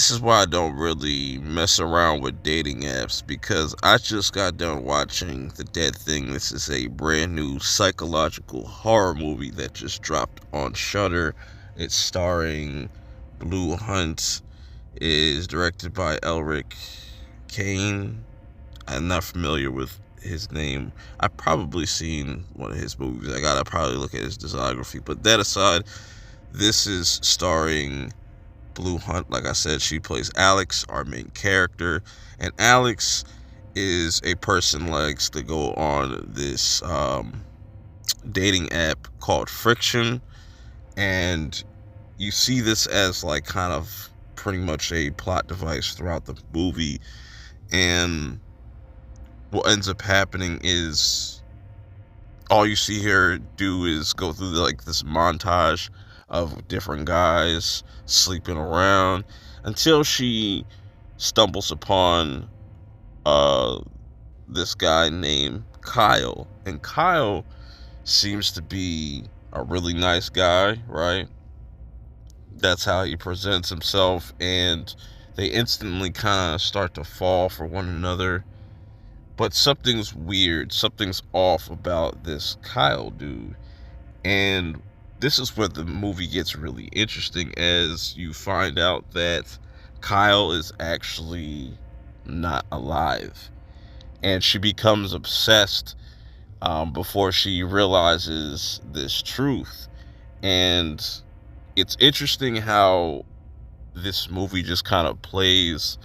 this is why I don't really mess around with dating apps, because I just got done watching The Dead Thing. This is a brand new psychological horror movie that just dropped on Shudder. It's starring Blue Hunt, is directed by Elric Kane. I'm not familiar with his name. I've probably seen one of his movies. I gotta probably look at his discography. But that aside, this is starring Blue Hunt. Like I said, she plays Alex, our main character. And Alex is a person likes to go on this dating app called Friction. And you see this as like kind of pretty much a plot device throughout the movie. And what ends up happening is all you see her do is go through like this montage of different guys sleeping around until she stumbles upon uh this guy named Kyle. And Kyle seems to be a really nice guy, right? That's how he presents himself, and they instantly kind of start to fall for one another. But something's weird, something's off about this Kyle dude. And this is where the movie gets really interesting, as you find out that Kyle is actually not alive. And she becomes obsessed before she realizes this truth. And it's interesting how this movie just kind of plays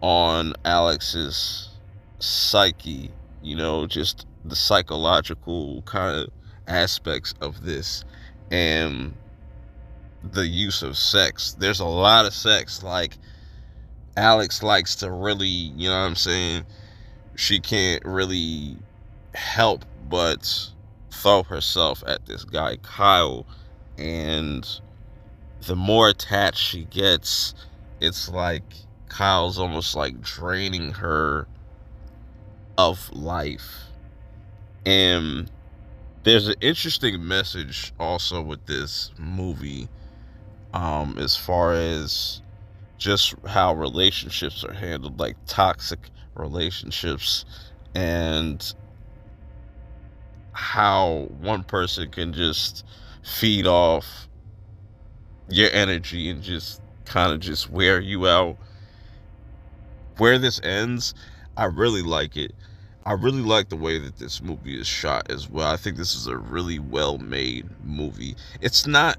on Alex's psyche, just the psychological kind of aspects of this, and the use of sex. There's a lot of sex. Like, Alex likes to really, what I'm saying, she can't really help but throw herself at this guy Kyle. And the more attached she gets, it's like Kyle's almost like draining her of life. And there's an interesting message also with this movie, as far as just how relationships are handled, like toxic relationships, and how one person can just feed off your energy and just kind of just wear you out. Where this ends, I really like it. I really like the way that this movie is shot as well. I think this is a really well made movie. It's not,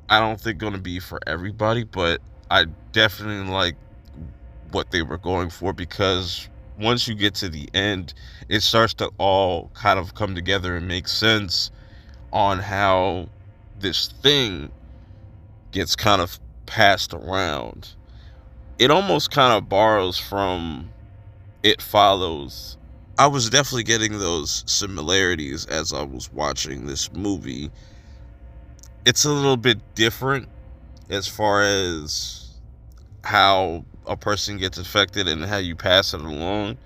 I don't think, going to be for everybody, but I definitely like what they were going for, because once you get to the end, it starts to all kind of come together and make sense on how this thing gets kind of passed around. It almost kind of borrows from It Follows. I was definitely getting those similarities as I was watching this movie. It's a little bit different as far as how a person gets affected and how you pass it along,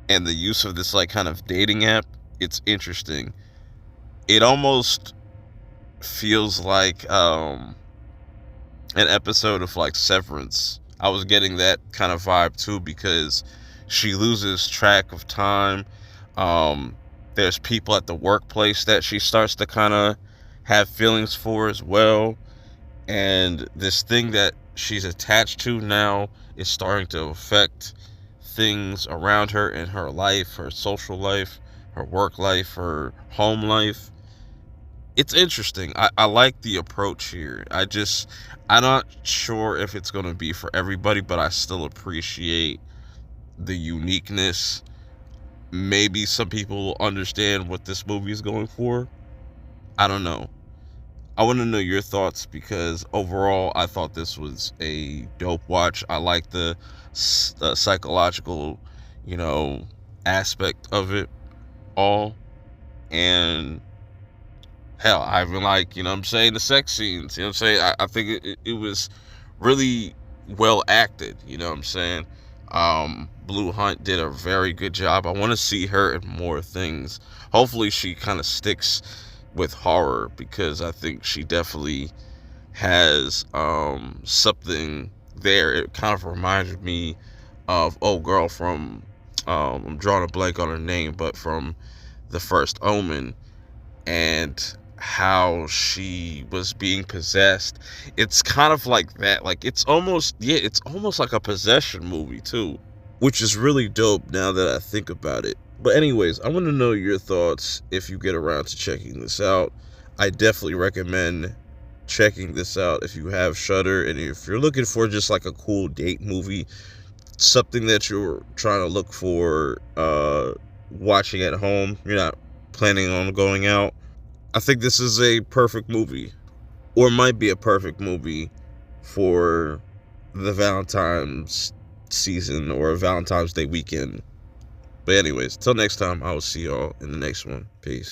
and the use of this like kind of dating app. It's interesting. It almost feels like an episode of like Severance. I was getting that kind of vibe too, because she loses track of time. There's people at the workplace that she starts to kind of have feelings for as well. And this thing that she's attached to now is starting to affect things around her in her life, her social life, her work life, her home life. It's interesting. I like the approach here. I'm not sure if it's going to be for everybody, but I still appreciate the uniqueness. Maybe some people will understand what this movie is going for. I don't know. I want to know your thoughts, because overall I thought this was a dope watch. I like the psychological, aspect of it all. And hell, I even like, I'm saying, the sex scenes. I'm saying? I think it was really well acted. I'm saying? Blue Hunt did a very good job. I want to see her in more things. Hopefully she kind of sticks with horror, because I think she definitely has something there. It kind of reminded me of old girl from I'm drawing a blank on her name, but from the first Omen, and how she was being possessed. It's kind of like that. Like it's almost like a possession movie too, which is really dope now that I think about it. But anyways, I want to know your thoughts if you get around to checking this out. I definitely recommend checking this out if you have Shudder, and if you're looking for just like a cool date movie, something that you're trying to look for watching at home, you're not planning on going out, I think this is a perfect movie, or might be a perfect movie for the Valentine's season or Valentine's Day weekend. But anyways, till next time, I will see y'all in the next one. Peace.